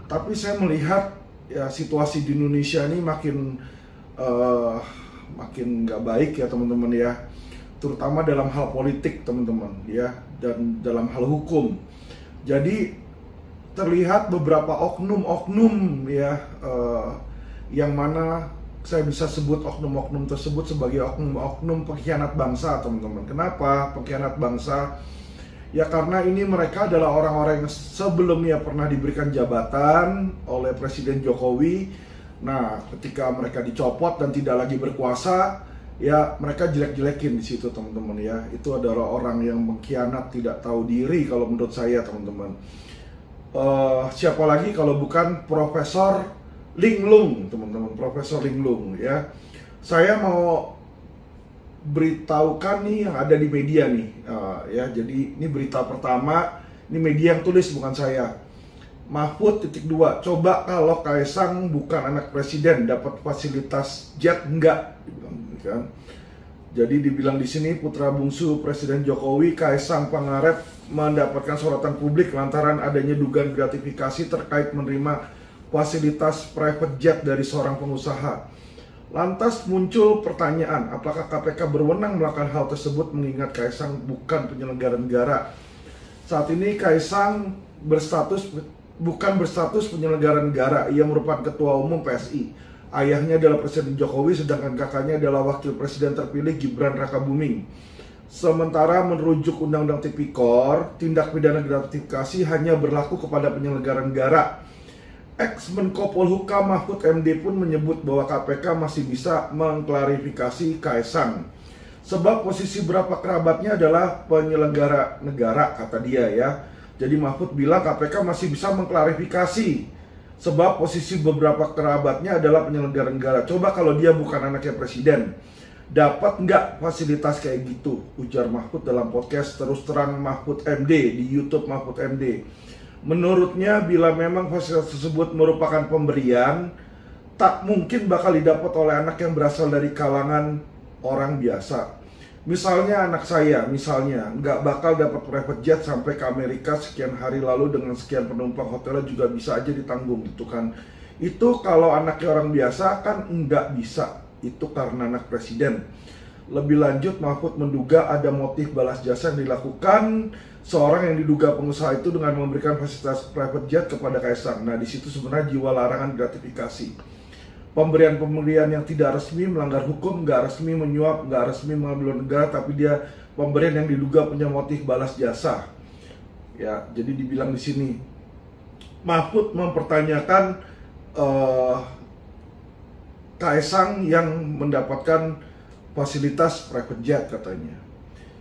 Tapi saya melihat ya situasi di Indonesia ini makin nggak baik ya teman-teman ya, terutama dalam hal politik teman-teman ya, dan dalam hal hukum. Jadi terlihat beberapa oknum-oknum ya, yang mana saya bisa sebut oknum-oknum tersebut sebagai oknum-oknum pengkhianat bangsa teman-teman. Kenapa pengkhianat bangsa? Ya karena ini mereka adalah orang-orang yang sebelumnya pernah diberikan jabatan oleh Presiden Jokowi. Nah, ketika mereka dicopot dan tidak lagi berkuasa, ya mereka jelek-jelekin di situ teman-teman ya. Itu adalah orang yang mengkhianat, tidak tahu diri kalau menurut saya teman-teman. Siapa lagi kalau bukan Profesor Linglung teman-teman, Profesor Linglung ya. Saya mau beritahukan nih yang ada di media nih, ya. Jadi ini berita pertama, ini media yang tulis bukan saya. Mahfud _2, coba kalau Kaisang bukan anak presiden dapat fasilitas jet enggak? Dibilang kan. Jadi dibilang di sini putra bungsu Presiden Jokowi, Kaisang Pangarep, mendapatkan sorotan publik lantaran adanya dugaan gratifikasi terkait menerima fasilitas private jet dari seorang pengusaha. Lantas muncul pertanyaan, apakah KPK berwenang melakukan hal tersebut mengingat Kaisang bukan penyelenggara negara? Saat ini Kaisang bukan berstatus penyelenggara negara, ia merupakan ketua umum PSI. Ayahnya adalah Presiden Jokowi, sedangkan kakaknya adalah wakil presiden terpilih Gibran Rakabuming. Sementara merujuk Undang-Undang Tipikor, tindak pidana gratifikasi hanya berlaku kepada penyelenggara negara. Ex-Menko Polhukam Mahfud MD pun menyebut bahwa KPK masih bisa mengklarifikasi Kaisang. Sebab posisi berapa kerabatnya adalah penyelenggara negara, kata dia ya. Jadi Mahfud bilang KPK masih bisa mengklarifikasi. Sebab posisi beberapa kerabatnya adalah penyelenggara negara. Coba kalau dia bukan anaknya presiden, dapat nggak fasilitas kayak gitu? Ujar Mahfud dalam podcast Terus Terang Mahfud MD di YouTube Mahfud MD. Menurutnya bila memang fasilitas tersebut merupakan pemberian, tak mungkin bakal didapat oleh anak yang berasal dari kalangan orang biasa. Misalnya anak saya, nggak bakal dapat private jet sampai ke Amerika sekian hari lalu dengan sekian penumpang, hotelnya juga bisa aja ditanggung gitu kan. Itu kalau anaknya orang biasa kan nggak bisa, itu karena anak presiden. Lebih lanjut, Mahfud menduga ada motif balas jasa yang dilakukan seorang yang diduga pengusaha itu dengan memberikan fasilitas private jet kepada Kaisang. Nah, di situ sebenarnya jiwa larangan gratifikasi. Pemberian-pemberian yang tidak resmi melanggar hukum, nggak resmi menyuap, nggak resmi mengambil negara, tapi dia pemberian yang diduga punya motif balas jasa. Ya, jadi dibilang di sini Mahfud mempertanyakan Kaisang yang mendapatkan fasilitas private jet katanya.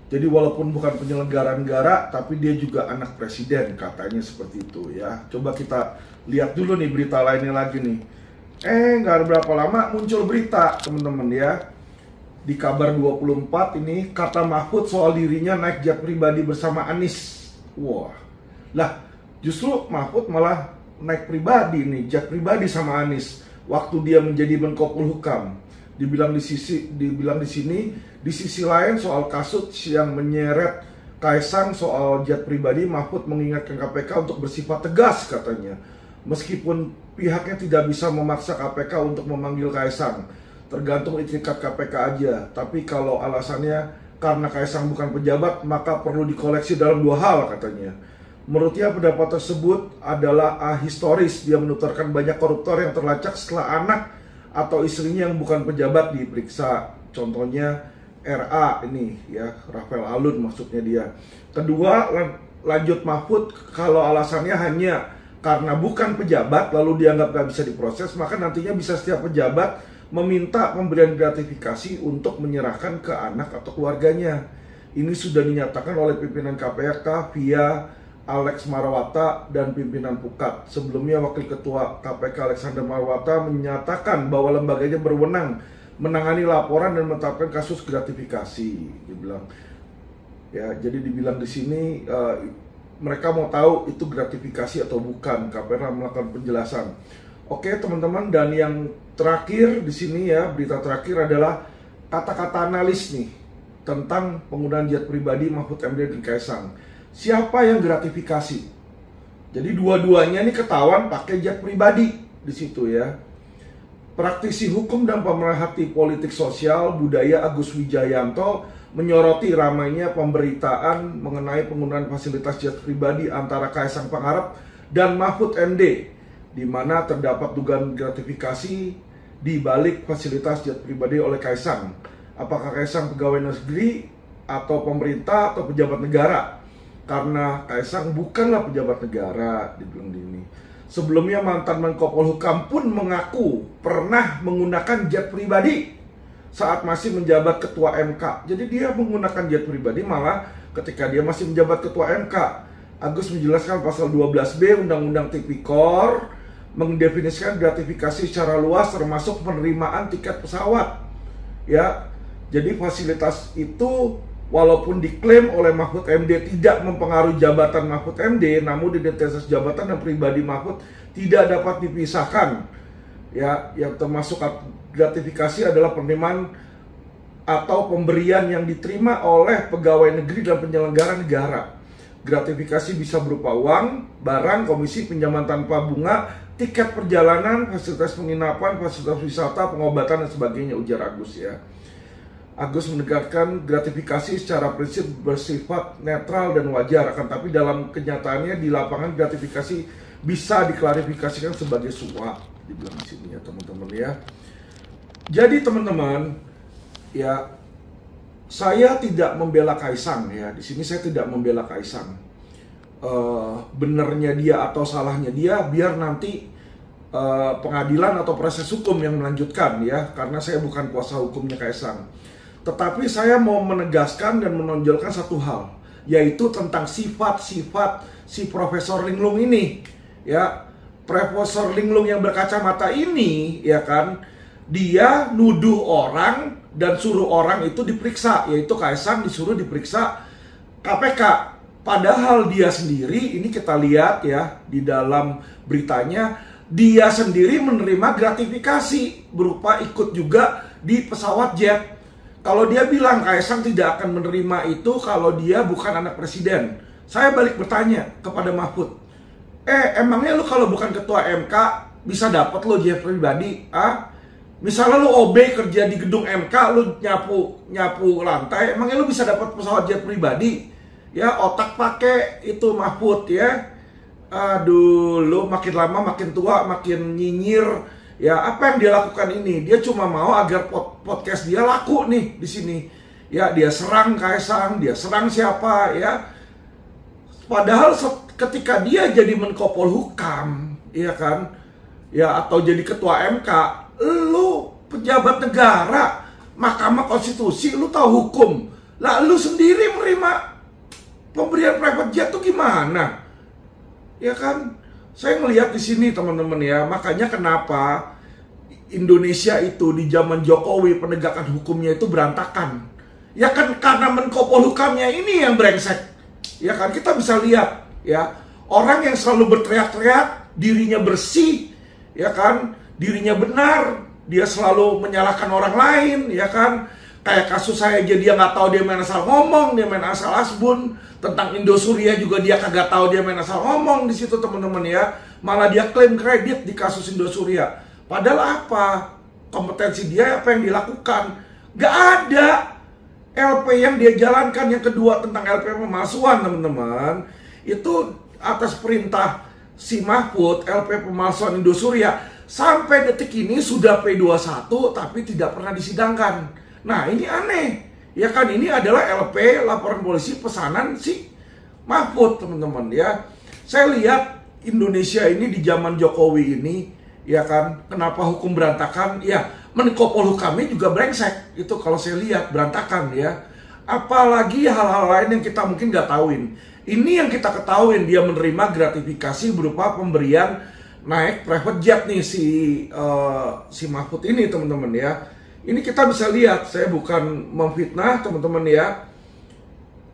Jadi walaupun bukan penyelenggara negara, tapi dia juga anak presiden, katanya seperti itu ya. Coba kita lihat dulu nih berita lainnya lagi nih. Nggak ada berapa lama muncul berita teman-teman ya. Di kabar 24 ini kata Mahfud soal dirinya naik jet pribadi bersama Anies. Wah, lah justru Mahfud malah naik pribadi nih, jet pribadi sama Anies waktu dia menjadi Menko Polhukam. Dibilang di sini, di sisi lain soal kasus yang menyeret Kaisang soal jet pribadi, Mahfud mengingatkan KPK untuk bersifat tegas katanya. Meskipun pihaknya tidak bisa memaksa KPK untuk memanggil Kaisang, tergantung itikat KPK aja. Tapi kalau alasannya karena Kaisang bukan pejabat, maka perlu dikoleksi dalam 2 hal katanya. Menurutnya pendapat tersebut adalah ahistoris. Dia menuturkan banyak koruptor yang terlacak setelah anak atau istrinya yang bukan pejabat diperiksa. Contohnya RA ini ya, Rafael Alun maksudnya dia. Kedua, lanjut Mahfud, kalau alasannya hanya karena bukan pejabat lalu dianggap gak bisa diproses, maka nantinya bisa setiap pejabat meminta pemberian gratifikasi untuk menyerahkan ke anak atau keluarganya. Ini sudah dinyatakan oleh pimpinan KPK via Alex Marwata dan pimpinan Pukat. Sebelumnya Wakil Ketua KPK Alexander Marwata menyatakan bahwa lembaganya berwenang menangani laporan dan menetapkan kasus gratifikasi. Dibilang, ya, jadi dibilang di sini mereka mau tahu itu gratifikasi atau bukan. KPK melakukan penjelasan. Oke teman-teman, dan yang terakhir di sini ya, berita terakhir adalah kata-kata analis nih tentang penggunaan jet pribadi Mahfud MD dan Kaisang. Siapa yang gratifikasi? Jadi dua-duanya ini ketahuan pakai jet pribadi di situ ya. Praktisi hukum dan pemerhati politik sosial budaya Agus Wijayanto menyoroti ramainya pemberitaan mengenai penggunaan fasilitas jet pribadi antara Kaisang Pangarep dan Mahfud MD, di mana terdapat dugaan gratifikasi di balik fasilitas jet pribadi oleh Kaisang. Apakah Kaisang pegawai negeri atau pemerintah atau pejabat negara? Karena Kaisang bukanlah pejabat negara, dibilang gini. Sebelumnya mantan Menko Polhukam pun mengaku pernah menggunakan jet pribadi saat masih menjabat ketua MK. Jadi dia menggunakan jet pribadi malah ketika dia masih menjabat ketua MK. Agus menjelaskan pasal 12B Undang-Undang Tipikor mendefinisikan gratifikasi secara luas termasuk penerimaan tiket pesawat. Ya, jadi fasilitas itu walaupun diklaim oleh Mahfud MD tidak mempengaruhi jabatan Mahfud MD, namun identitas jabatan dan pribadi Mahfud tidak dapat dipisahkan. Ya, yang termasuk gratifikasi adalah penerimaan atau pemberian yang diterima oleh pegawai negeri dan penyelenggara negara. Gratifikasi bisa berupa uang, barang, komisi, pinjaman tanpa bunga, tiket perjalanan, fasilitas penginapan, fasilitas wisata, pengobatan dan sebagainya, ujar Agus ya. Agus menegaskan gratifikasi secara prinsip bersifat netral dan wajar, akan tapi dalam kenyataannya di lapangan gratifikasi bisa diklarifikasikan sebagai suap, dibilang di sini ya teman-teman ya. Jadi teman-teman ya, saya tidak membela Kaisang ya. Di sini saya tidak membela Kaisang. Benernya dia atau salahnya dia biar nanti pengadilan atau proses hukum yang melanjutkan ya, karena saya bukan kuasa hukumnya Kaisang. Tetapi saya mau menegaskan dan menonjolkan satu hal, yaitu tentang sifat-sifat si Profesor Linglung ini. Ya, Profesor Linglung yang berkacamata ini, ya kan, dia nuduh orang dan suruh orang itu diperiksa, yaitu Kaisang disuruh diperiksa KPK. Padahal dia sendiri, ini kita lihat ya di dalam beritanya, dia sendiri menerima gratifikasi berupa ikut juga di pesawat jet. Kalau dia bilang Kaisang tidak akan menerima itu kalau dia bukan anak presiden, saya balik bertanya kepada Mahfud, emangnya lu kalau bukan ketua MK bisa dapat lo jet pribadi? Misalnya lu OB kerja di gedung MK, lu nyapu lantai, emangnya lu bisa dapat pesawat jet pribadi? Ya, otak pakai itu Mahfud ya. Aduh, lu makin lama makin tua, makin nyinyir. Ya, apa yang dia lakukan ini? Dia cuma mau agar podcast dia laku nih di sini. Ya, dia serang Kaisang, dia serang siapa ya. Padahal ketika dia jadi Menko Polhukam, ya kan? Ya, atau jadi ketua MK, lu pejabat negara, Mahkamah Konstitusi, lu tahu hukum. Lah, lu sendiri menerima pemberian private jet tuh gimana? Ya kan? Saya melihat di sini teman-teman ya, makanya kenapa Indonesia itu di zaman Jokowi penegakan hukumnya itu berantakan. Ya kan karena Menko Polhukamnya ini yang brengsek. Ya kan, kita bisa lihat ya, orang yang selalu berteriak-teriak, dirinya bersih, ya kan, dirinya benar, dia selalu menyalahkan orang lain, ya kan. Kayak kasus saya aja dia nggak tahu, dia main asal ngomong, dia main asal asbun. Tentang Indosuria juga dia kagak tahu, dia main asal ngomong di situ teman-teman ya. Malah dia klaim kredit di kasus Indosuria. Padahal apa? Kompetensi dia apa yang dilakukan? Gak ada. LP yang dia jalankan yang kedua tentang LP pemalsuan teman-teman, itu atas perintah si Mahfud, LP pemalsuan Indosuria. Sampai detik ini sudah P21 tapi tidak pernah disidangkan. Nah ini aneh. Ya kan, ini adalah LP, laporan polisi pesanan si Mahfud teman-teman ya. Saya lihat Indonesia ini di zaman Jokowi ini, ya kan, kenapa hukum berantakan? Ya, Menko Polhukamnya juga brengsek. Itu kalau saya lihat berantakan ya. Apalagi hal-hal lain yang kita mungkin nggak tahuin. Ini yang kita ketahuin, dia menerima gratifikasi berupa pemberian naik private jet nih si Mahfud ini teman-teman ya. Ini kita bisa lihat, saya bukan memfitnah teman-teman ya.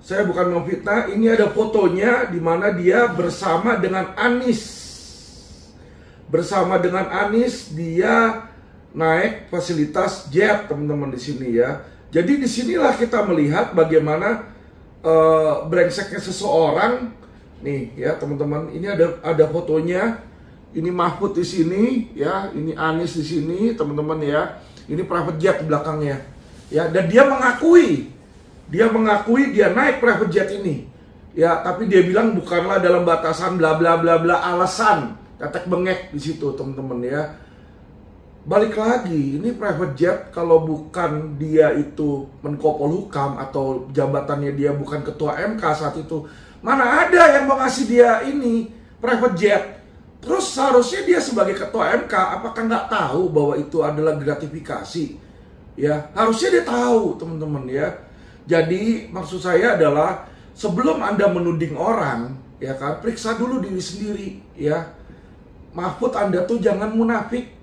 Saya bukan memfitnah, ini ada fotonya di mana dia bersama dengan Anies. Bersama dengan Anies dia naik fasilitas jet teman-teman di sini ya. Jadi disinilah kita melihat bagaimana brengseknya seseorang Nih ya teman-teman, ini ada fotonya. Ini Mahfud di sini ya, ini Anies di sini teman-teman ya. Ini private jet di belakangnya. Ya, dan dia mengakui dia naik private jet ini. Ya, tapi dia bilang bukanlah dalam batasan bla bla bla bla alasan. Tetek bengek di situ teman-teman ya. Balik lagi, ini private jet kalau bukan dia itu Menko Polhukam atau jabatannya dia bukan ketua MK saat itu, mana ada yang mau ngasih dia ini private jet. Terus seharusnya dia sebagai ketua MK apakah nggak tahu bahwa itu adalah gratifikasi? Ya, harusnya dia tahu teman-teman ya. Jadi maksud saya adalah sebelum Anda menuding orang, ya kan, periksa dulu diri sendiri ya. Mahfud, Anda tuh jangan munafik.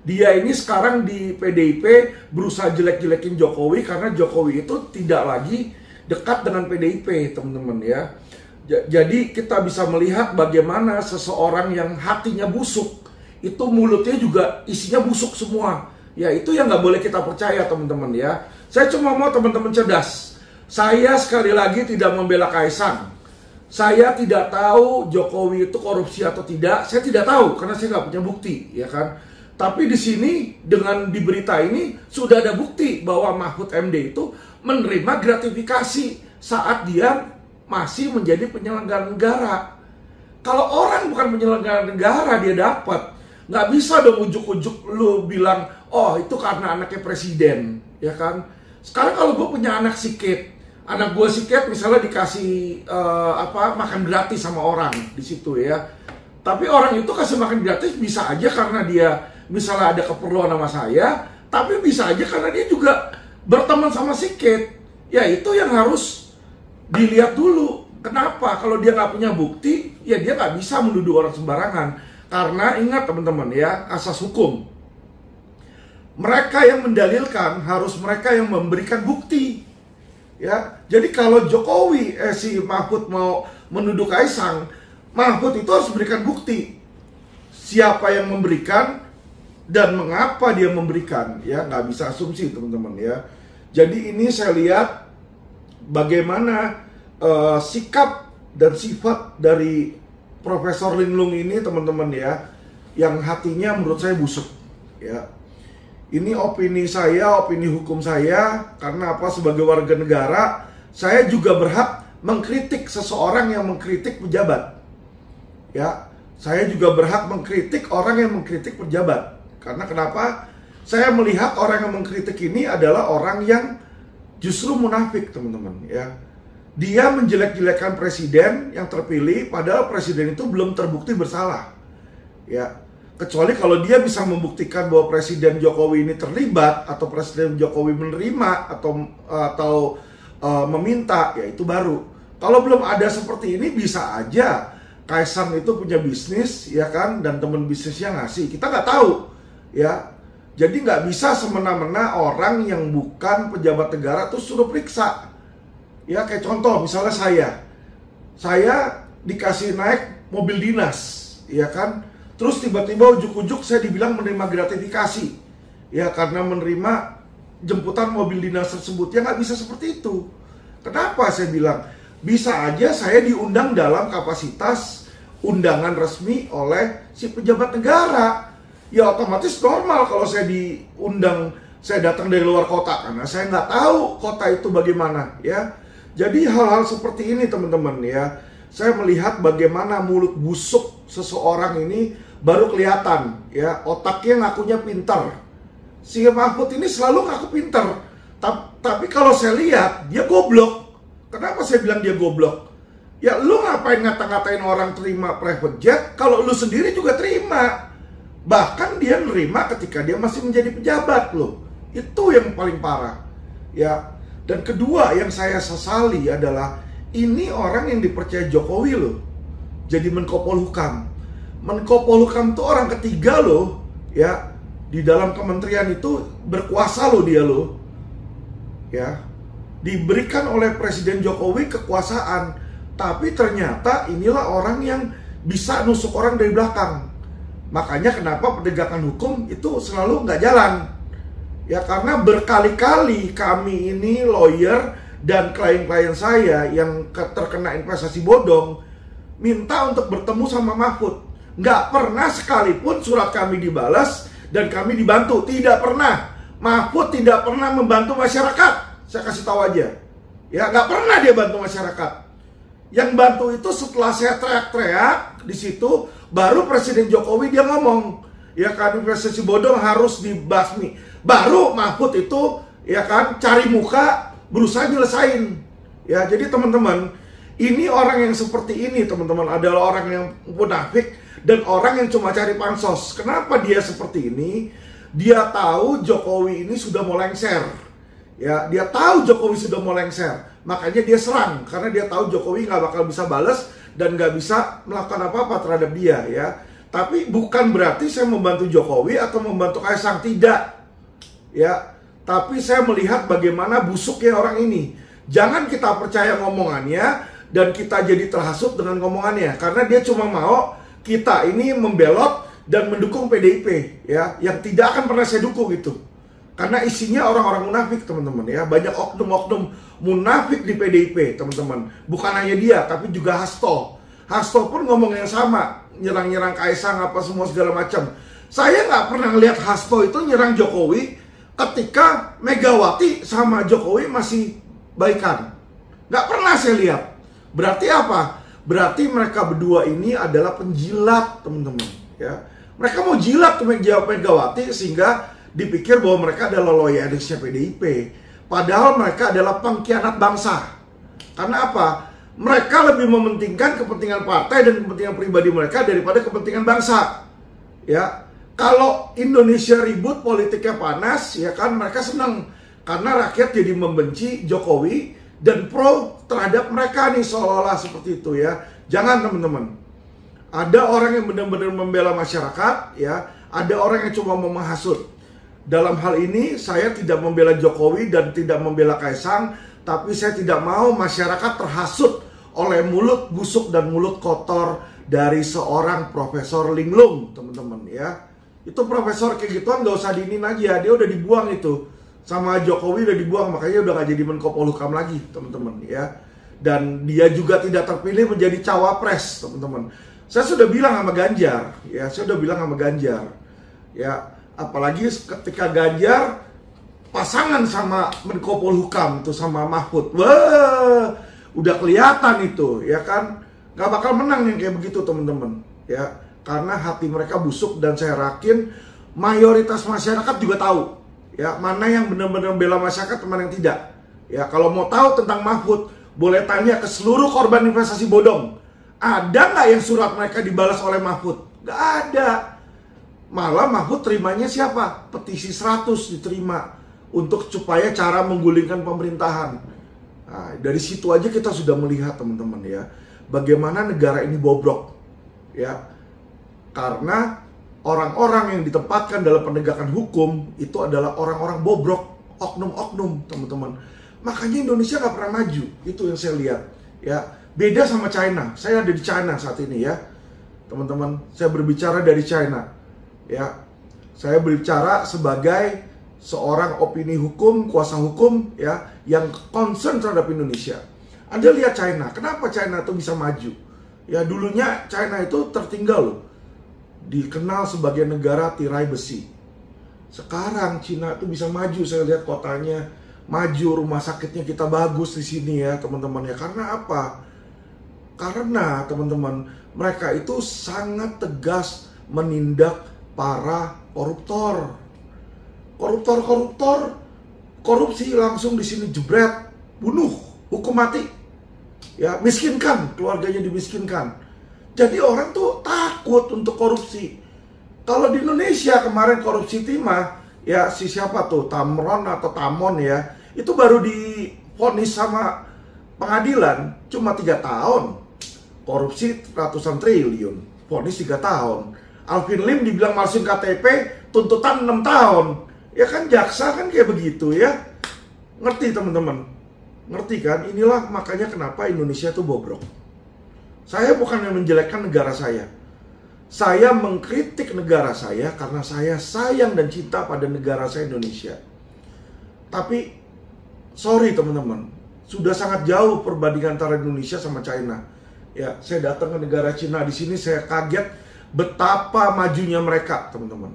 Dia ini sekarang di PDIP berusaha jelek-jelekin Jokowi karena Jokowi itu tidak lagi dekat dengan PDIP, teman-teman ya. Jadi kita bisa melihat bagaimana seseorang yang hatinya busuk, itu mulutnya juga isinya busuk semua. Ya itu yang nggak boleh kita percaya teman-teman ya. Saya cuma mau teman-teman cerdas. Saya sekali lagi tidak membela Kaisang. Saya tidak tahu Jokowi itu korupsi atau tidak. Saya tidak tahu karena saya nggak punya bukti, ya kan. Tapi di sini dengan di berita ini sudah ada bukti bahwa Mahfud MD itu menerima gratifikasi saat dia masih menjadi penyelenggara negara. Kalau orang bukan penyelenggara negara dia dapat, nggak bisa dong ujuk-ujuk lu bilang, oh itu karena anaknya presiden, ya kan? Sekarang kalau gue punya anak sikit, anak gue sikit misalnya dikasih makan gratis sama orang di situ ya. Tapi orang itu kasih makan gratis bisa aja karena dia misalnya ada keperluan sama saya, tapi bisa aja karena dia juga berteman sama sikit. Ya itu yang harus dilihat dulu. Kenapa? Kalau dia nggak punya bukti, ya dia nggak bisa menuduh orang sembarangan. Karena ingat teman-teman ya, asas hukum. Mereka yang mendalilkan harus mereka yang memberikan bukti. Ya, jadi kalau Jokowi, si Mahfud mau menuduh Kaisang, Mahfud itu harus memberikan bukti. Siapa yang memberikan dan mengapa dia memberikan. Ya, nggak bisa asumsi teman-teman ya. Jadi ini saya lihat bagaimana sikap dan sifat dari Profesor Linglung ini teman-teman ya, yang hatinya menurut saya busuk ya. Ini opini saya, opini hukum saya, karena apa, sebagai warga negara saya juga berhak mengkritik seseorang yang mengkritik pejabat ya. Saya juga berhak mengkritik orang yang mengkritik pejabat. Karena kenapa? Saya melihat orang yang mengkritik ini adalah orang yang justru munafik teman-teman ya. Dia menjelek-jelekan presiden yang terpilih, padahal presiden itu belum terbukti bersalah. Ya, kecuali kalau dia bisa membuktikan bahwa Presiden Jokowi ini terlibat atau Presiden Jokowi menerima atau meminta, ya itu baru. Kalau belum ada seperti ini, bisa aja Kaisang itu punya bisnis, ya kan, dan teman bisnisnya ngasih. Kita nggak tahu, ya. Jadi nggak bisa semena-mena orang yang bukan pejabat negara terus suruh periksa. Ya kayak contoh misalnya saya dikasih naik mobil dinas, ya kan, terus tiba-tiba ujuk-ujuk saya dibilang menerima gratifikasi, ya karena menerima jemputan mobil dinas tersebut. Ya nggak bisa seperti itu. Kenapa saya bilang? Bisa aja saya diundang dalam kapasitas undangan resmi oleh si pejabat negara. Ya otomatis normal kalau saya diundang, saya datang dari luar kota karena saya nggak tahu kota itu bagaimana ya. Jadi hal-hal seperti ini teman-teman ya, saya melihat bagaimana mulut busuk seseorang ini baru kelihatan ya, otaknya ngakunya pintar. Si Mahfud ini selalu ngaku pintar, tapi kalau saya lihat dia goblok. Kenapa saya bilang dia goblok? Ya lu ngapain ngata-ngatain orang terima private jet kalau lu sendiri juga terima. Bahkan dia nerima ketika dia masih menjadi pejabat loh. Itu yang paling parah ya. Dan kedua yang saya sesali adalah ini orang yang dipercaya Jokowi loh, jadi Menko Polhukam. Menko Polhukam itu orang ketiga loh ya, di dalam kementerian itu berkuasa loh dia loh ya, diberikan oleh Presiden Jokowi kekuasaan, tapi ternyata inilah orang yang bisa nusuk orang dari belakang. Makanya kenapa penegakan hukum itu selalu nggak jalan. Ya karena berkali-kali kami ini lawyer dan klien-klien saya yang terkena investasi bodong, minta untuk bertemu sama Mahfud. Nggak pernah sekalipun surat kami dibalas dan kami dibantu. Tidak pernah. Mahfud tidak pernah membantu masyarakat. Saya kasih tahu aja. Ya, nggak pernah dia bantu masyarakat. Yang bantu itu setelah saya teriak-teriak di situ, baru Presiden Jokowi dia ngomong, ya kan, investasi bodong harus dibasmi. Baru Mahfud itu, ya kan, cari muka, berusaha nyelesain. Ya, jadi teman-teman, ini orang yang seperti ini, teman-teman, adalah orang yang munafik dan orang yang cuma cari pansos. Kenapa dia seperti ini? Dia tahu Jokowi ini sudah mau lengser. Ya, dia tahu Jokowi sudah mau lengser. Makanya dia serang, karena dia tahu Jokowi nggak bakal bisa balas dan nggak bisa melakukan apa-apa terhadap dia, ya. Tapi bukan berarti saya membantu Jokowi atau membantu Kaisang, tidak. Ya, tapi saya melihat bagaimana busuknya orang ini. Jangan kita percaya ngomongannya dan kita jadi terhasut dengan ngomongannya, karena dia cuma mau kita ini membelot dan mendukung PDIP, ya, yang tidak akan pernah saya dukung itu. Karena isinya orang-orang munafik, teman-teman, ya. Banyak oknum-oknum munafik di PDIP, teman-teman. Bukan hanya dia, tapi juga Hasto. Hasto pun ngomong yang sama, nyerang-nyerang Kaisang apa semua segala macam. Saya nggak pernah lihat Hasto itu nyerang Jokowi ketika Megawati sama Jokowi masih baikan. Nggak pernah saya lihat. Berarti apa? Berarti mereka berdua ini adalah penjilat, teman-teman, ya. Mereka mau jilat ke Megawati sehingga dipikir bahwa mereka adalah loyalisnya PDIP. Padahal mereka adalah pengkhianat bangsa. Karena apa? Mereka lebih mementingkan kepentingan partai dan kepentingan pribadi mereka daripada kepentingan bangsa. Ya, kalau Indonesia ribut, politiknya panas, ya kan, mereka senang karena rakyat jadi membenci Jokowi dan pro terhadap mereka nih, seolah-olah seperti itu, ya. Jangan, teman-teman. Ada orang yang benar-benar membela masyarakat, ya. Ada orang yang cuma mau menghasut. Dalam hal ini saya tidak membela Jokowi dan tidak membela Kaisang, tapi saya tidak mau masyarakat terhasut oleh mulut busuk dan mulut kotor dari seorang Profesor Linglung, teman-teman, ya. Itu profesor kayak gituan nggak usah diinin aja, dia udah dibuang itu. Sama Jokowi udah dibuang, makanya udah gak jadi Menko Polhukam lagi, teman-teman, ya. Dan dia juga tidak terpilih menjadi cawapres, teman-teman. Saya sudah bilang sama Ganjar, ya, ya, apalagi ketika Ganjar pasangan sama Menko Polhukam tuh, sama Mahfud, wah, udah kelihatan itu, ya kan, nggak bakal menang yang kayak begitu, teman-teman, ya, karena hati mereka busuk dan saya yakin mayoritas masyarakat juga tahu, ya, mana yang benar-benar bela masyarakat, mana yang tidak. Ya, kalau mau tahu tentang Mahfud, boleh tanya ke seluruh korban investasi bodong. Ada nggak yang surat mereka dibalas oleh Mahfud? Nggak ada. Malah Mahfud terimanya siapa? Petisi 100 diterima untuk supaya cara menggulingkan pemerintahan. Nah, dari situ aja kita sudah melihat, teman-teman, ya, bagaimana negara ini bobrok, ya. Karena orang-orang yang ditempatkan dalam penegakan hukum itu adalah orang-orang bobrok, oknum-oknum, teman-teman. Makanya Indonesia nggak pernah maju, itu yang saya lihat, ya. Beda sama China. Saya ada di China saat ini, ya, teman-teman. Saya berbicara dari China, ya. Saya berbicara sebagai seorang opini hukum, kuasa hukum, ya, yang concern terhadap Indonesia. Anda lihat China, kenapa China itu bisa maju? Ya, dulunya China itu tertinggal loh, dikenal sebagai negara tirai besi. Sekarang Cina itu bisa maju, saya lihat kotanya maju, rumah sakitnya kita bagus di sini, ya, teman-teman, ya. Karena apa? Karena, teman-teman, mereka itu sangat tegas menindak para koruptor. Korupsi langsung di sini jebret, bunuh, hukum mati, ya, miskinkan, keluarganya dimiskinkan. Jadi orang tuh takut untuk korupsi. Kalau di Indonesia kemarin korupsi timah, ya, si siapa tuh, Tamron atau Tamon, ya, itu baru divonis sama pengadilan cuma 3 tahun. Korupsi ratusan triliun, vonis 3 tahun. Alvin Lim dibilang malsuin KTP, tuntutan 6 tahun. Ya kan, jaksa kan kayak begitu, ya. Ngerti, teman-teman? Ngerti kan? Inilah makanya kenapa Indonesia tuh bobrok. Saya bukan yang menjelekkan negara saya. Saya mengkritik negara saya karena saya sayang dan cinta pada negara saya, Indonesia. Tapi, sorry, teman-teman, sudah sangat jauh perbandingan antara Indonesia sama China. Ya, saya datang ke negara Cina, di sini saya kaget betapa majunya mereka, teman-teman.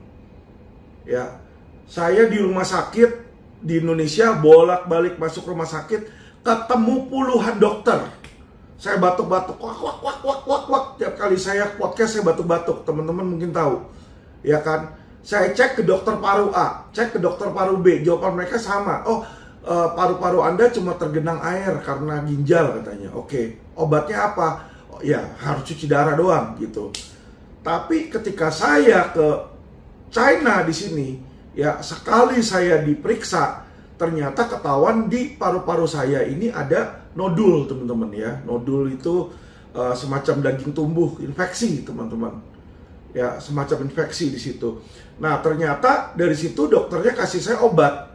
Ya, saya di rumah sakit di Indonesia bolak-balik masuk rumah sakit, ketemu puluhan dokter. Saya batuk-batuk, wak. Tiap kali saya podcast saya batuk-batuk, teman-teman mungkin tahu, ya kan? Saya cek ke dokter paru A, cek ke dokter paru B, jawaban mereka sama. Oh, paru-paru Anda cuma tergenang air karena ginjal katanya. Oke, obatnya apa? Oh, ya harus cuci darah doang gitu. Tapi ketika saya ke China di sini, ya sekali saya diperiksa, ternyata ketahuan di paru-paru saya ini ada nodul, teman-teman ya. Nodul itu semacam daging tumbuh, infeksi, teman-teman. Ya, semacam infeksi di situ. Nah, ternyata dari situ dokternya kasih saya obat.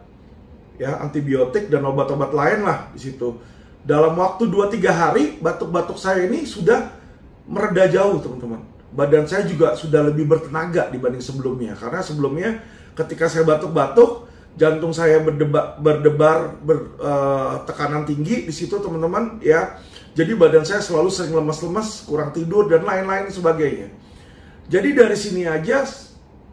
Ya, antibiotik dan obat-obat lain lah di situ. Dalam waktu 2-3 hari, batuk-batuk saya ini sudah mereda jauh, teman-teman. Badan saya juga sudah lebih bertenaga dibanding sebelumnya. Karena sebelumnya ketika saya batuk-batuk, jantung saya berdebar, tekanan tinggi di situ, teman-teman ya. Jadi badan saya selalu sering lemas-lemas, kurang tidur dan lain-lain sebagainya. Jadi dari sini aja,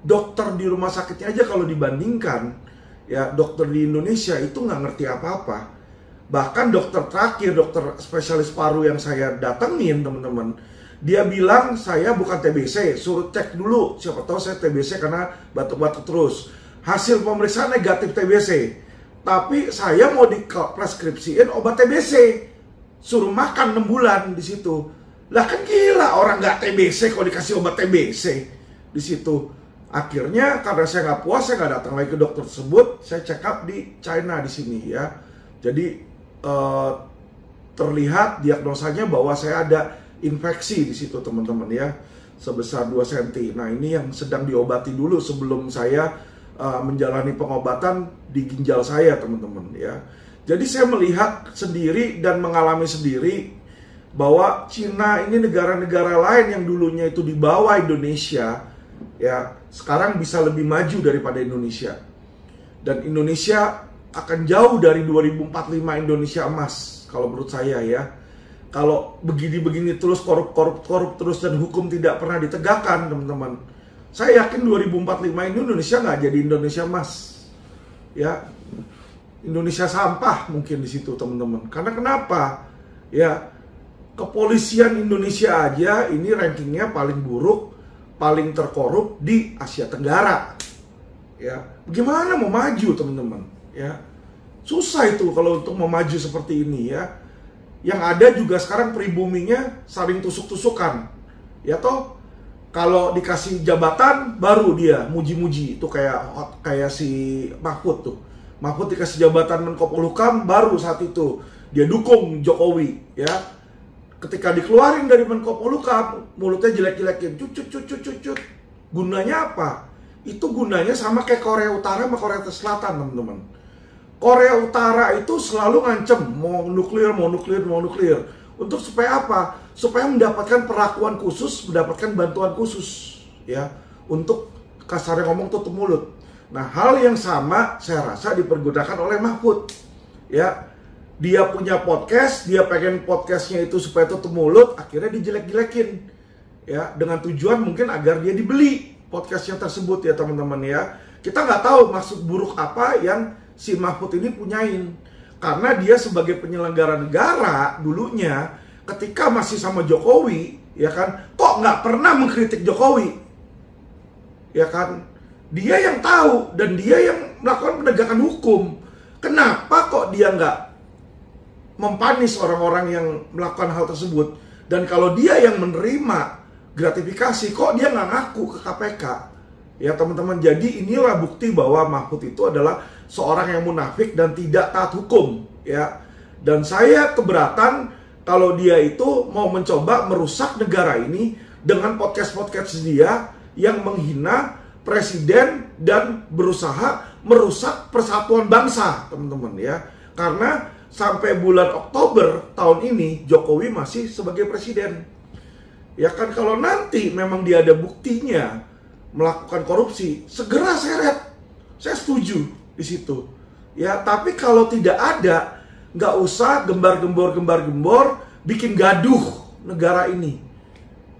dokter di rumah sakitnya aja kalau dibandingkan, ya dokter di Indonesia itu nggak ngerti apa-apa. Bahkan dokter terakhir, dokter spesialis paru yang saya datengin, teman-teman, dia bilang saya bukan TBC, suruh cek dulu, siapa tahu saya TBC karena batuk-batuk terus. Hasil pemeriksaan negatif TBC, tapi saya mau dipreskripsiin obat TBC, suruh makan 6 bulan di situ. Lah kan gila, orang nggak TBC kalau dikasih obat TBC di situ. Akhirnya karena saya nggak puas, saya nggak datang lagi ke dokter tersebut. Saya check up di China di sini ya. Jadi terlihat diagnosanya bahwa saya ada infeksi di situ, teman-teman ya, sebesar 2 cm. Nah, ini yang sedang diobati dulu sebelum saya menjalani pengobatan di ginjal saya, teman-teman ya. Jadi saya melihat sendiri dan mengalami sendiri bahwa Cina ini negara-negara lain yang dulunya itu di bawah Indonesia, ya sekarang bisa lebih maju daripada Indonesia. Dan Indonesia akan jauh dari 2045 Indonesia emas kalau menurut saya ya. Kalau begini-begini terus, korup terus dan hukum tidak pernah ditegakkan, teman-teman, saya yakin 2045 ini Indonesia nggak jadi Indonesia emas ya. Indonesia sampah mungkin di situ, teman-teman. Karena kenapa? Ya, kepolisian Indonesia aja ini rankingnya paling buruk, paling terkorup di Asia Tenggara. Ya, bagaimana mau maju, teman-teman? Ya, susah itu kalau untuk mau maju seperti ini ya. Yang ada juga sekarang pribuminya saling tusuk-tusukan. Ya toh, kalau dikasih jabatan baru dia muji-muji itu kayak si Mahfud tuh. Mahfud dikasih jabatan Menko Polhukam baru saat itu dia dukung Jokowi ya. Ketika dikeluarin dari Menko Polhukam, mulutnya jelek-jelekin, cut. Gunanya apa? Itu gunanya sama kayak Korea Utara sama Korea Selatan, teman-teman. Korea Utara itu selalu ngancem mau nuklir. Untuk supaya apa? Supaya mendapatkan perlakuan khusus, mendapatkan bantuan khusus ya, untuk kasarnya ngomong tutup mulut. Nah, hal yang sama saya rasa dipergunakan oleh Mahfud ya. Dia punya podcast, dia pengen podcastnya itu supaya tutup mulut, akhirnya dijelek-jelekin ya, dengan tujuan mungkin agar dia dibeli podcastnya tersebut ya, teman-teman ya. Kita nggak tahu maksud buruk apa yang si Mahfud ini punyain, karena dia sebagai penyelenggara negara dulunya ketika masih sama Jokowi ya kan, kok nggak pernah mengkritik Jokowi ya kan. Dia yang tahu dan dia yang melakukan penegakan hukum. Kenapa kok dia nggak mempanis orang-orang yang melakukan hal tersebut? Dan kalau dia yang menerima gratifikasi, kok dia nggak ngaku ke KPK? Ya teman-teman, jadi inilah bukti bahwa Mahfud itu adalah seorang yang munafik dan tidak taat hukum ya. Dan saya keberatan kalau dia itu mau mencoba merusak negara ini dengan podcast-podcast dia yang menghina presiden dan berusaha merusak persatuan bangsa, teman-teman ya. Karena sampai bulan Oktober tahun ini Jokowi masih sebagai presiden. Ya kan, kalau nanti memang dia ada buktinya melakukan korupsi, segera seret. Saya setuju di situ. Ya, tapi kalau tidak ada, nggak usah gembar-gembor bikin gaduh negara ini.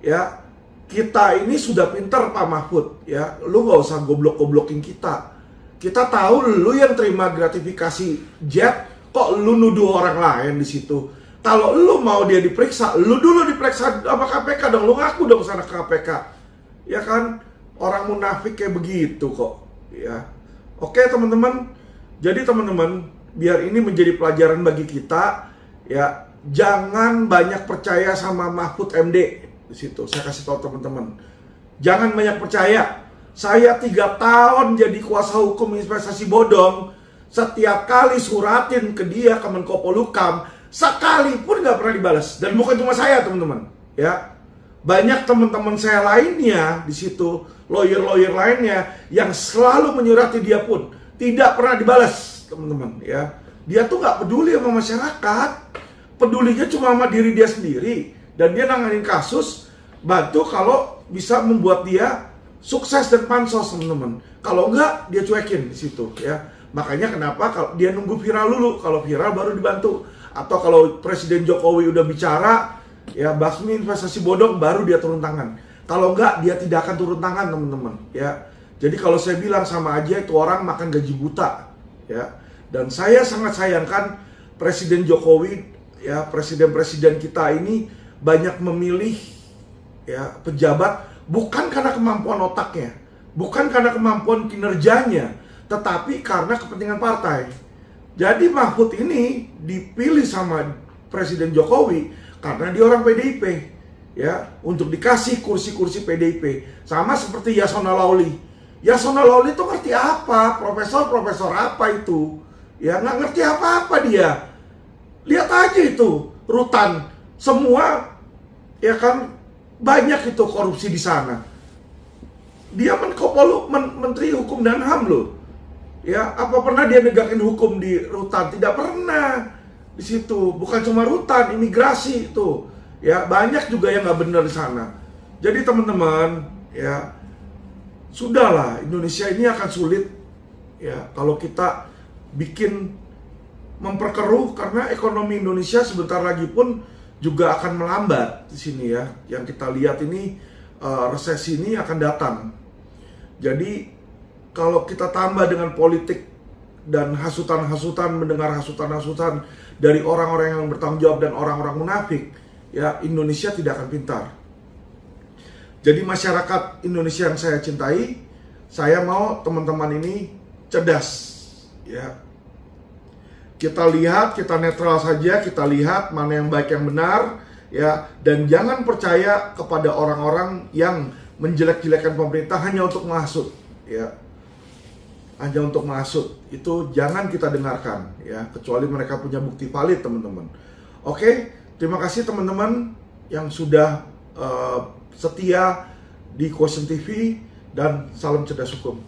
Ya, kita ini sudah pinter Pak Mahfud, ya. Lu nggak usah goblok-goblokin kita. Kita tahu lu yang terima gratifikasi jet, kok lu nuduh orang lain di situ. Kalau lu mau dia diperiksa, lu dulu diperiksa sama KPK dong, lu ngaku dong sana ke KPK. Ya kan, orang munafik kayak begitu kok, ya. Oke teman-teman, jadi teman-teman, biar ini menjadi pelajaran bagi kita, ya, jangan banyak percaya sama Mahfud MD di situ. Saya kasih tahu teman-teman, jangan banyak percaya. Saya 3 tahun jadi kuasa hukum investasi bodong, setiap kali suratin ke dia, ke Menko Polhukam, sekalipun nggak pernah dibalas. Dan bukan cuma saya teman-teman, ya, banyak teman-teman saya lainnya di situ, lawyer-lawyer lainnya yang selalu menyurati dia pun tidak pernah dibalas, teman-teman, ya. Dia tuh nggak peduli sama masyarakat, pedulinya cuma sama diri dia sendiri, dan dia nanganin kasus, bantu kalau bisa membuat dia sukses dan pansos, teman-teman. Kalau enggak, dia cuekin di situ, ya. Makanya kenapa kalau dia nunggu viral dulu, kalau viral baru dibantu. Atau kalau Presiden Jokowi udah bicara, ya, basmi investasi bodong, baru dia turun tangan. Kalau enggak, dia tidak akan turun tangan, teman-teman, ya. Jadi kalau saya bilang sama aja itu orang makan gaji buta, ya. Dan saya sangat sayangkan Presiden Jokowi, ya, presiden-presiden kita ini banyak memilih, ya, pejabat bukan karena kemampuan otaknya, bukan karena kemampuan kinerjanya, tetapi karena kepentingan partai. Jadi Mahfud ini dipilih sama Presiden Jokowi karena dia orang PDIP, ya, untuk dikasih kursi-kursi PDIP. Sama seperti Yasona Lawli. Yasona Lawli itu ngerti apa? Profesor apa itu? Ya, nggak ngerti apa-apa dia. Lihat aja itu, Rutan. Semua, ya kan, banyak itu korupsi di sana. Dia Menteri Hukum dan HAM loh. Ya, apa pernah dia negakin hukum di Rutan? Tidak pernah di situ. Bukan cuma Rutan, imigrasi itu. Ya, banyak juga yang nggak benar di sana. Jadi teman-teman, ya, sudahlah, Indonesia ini akan sulit, ya, kalau kita bikin memperkeruh, karena ekonomi Indonesia sebentar lagi pun juga akan melambat di sini, ya. Yang kita lihat ini resesi ini akan datang. Jadi kalau kita tambah dengan politik dan hasutan-hasutan, mendengar hasutan-hasutan dari orang-orang yang bertanggung jawab dan orang-orang munafik, ya, Indonesia tidak akan pintar. Jadi masyarakat Indonesia yang saya cintai, saya mau teman-teman ini cerdas, ya. Kita lihat, kita netral saja, kita lihat mana yang baik yang benar, ya, dan jangan percaya kepada orang-orang yang menjelek-jelekan pemerintah hanya untuk menghasut, ya. Hanya untuk menghasut, itu jangan kita dengarkan, ya, kecuali mereka punya bukti valid, teman-teman. Oke, terima kasih teman-teman yang sudah setia di Quotient TV, dan salam cerdas hukum.